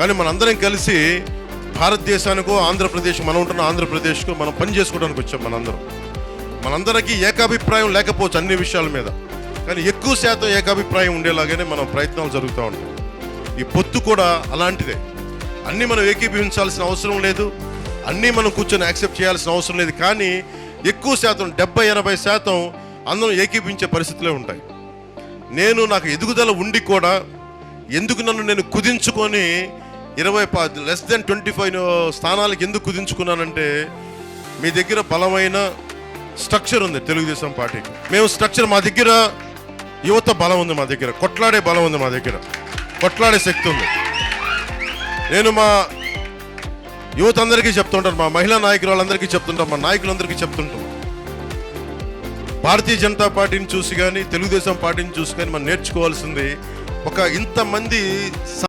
కానీ మనందరం కలిసి భారతదేశానికో ఆంధ్రప్రదేశ్, మనం ఉంటున్న ఆంధ్రప్రదేశ్కు మనం పని చేసుకోవడానికి వచ్చాం. మనందరికీ ఏకాభిప్రాయం లేకపోవచ్చు అన్ని విషయాల మీద, కానీ ఎక్కువ శాతం ఏకాభిప్రాయం ఉండేలాగానే మనం ప్రయత్నాలు జరుగుతూ ఉంటాయి. ఈ పొత్తు కూడా అలాంటిదే. అన్నీ మనం ఏకీభవించాల్సిన అవసరం లేదు, అన్నీ మనం కూర్చొని యాక్సెప్ట్ చేయాల్సిన అవసరం లేదు. కానీ ఎక్కువ శాతం 70-80% అందరం ఏకీభవించే పరిస్థితులే ఉంటాయి. నాకు ఎదుగుదల ఉండి కూడా ఎందుకు నన్ను నేను కుదించుకొని 25 స్థానాలకు ఎందుకు కుదించుకున్నానంటే, మీ దగ్గర బలమైన స్ట్రక్చర్ ఉంది తెలుగుదేశం పార్టీకి. మేము స్ట్రక్చర్, మా దగ్గర యువత బలం ఉంది, మా దగ్గర కొట్లాడే బలం ఉంది, మా దగ్గర కొట్లాడే శక్తి ఉంది. నేను మా యువత అందరికీ చెప్తుంటాను, మా మహిళా నాయకులు వాళ్ళందరికీ చెప్తుంటాం, మా నాయకులందరికీ చెప్తుంటాం, భారతీయ జనతా పార్టీని చూసి కానీ తెలుగుదేశం పార్టీని చూసి కానీ మనం నేర్చుకోవాల్సింది, ఇంతమంది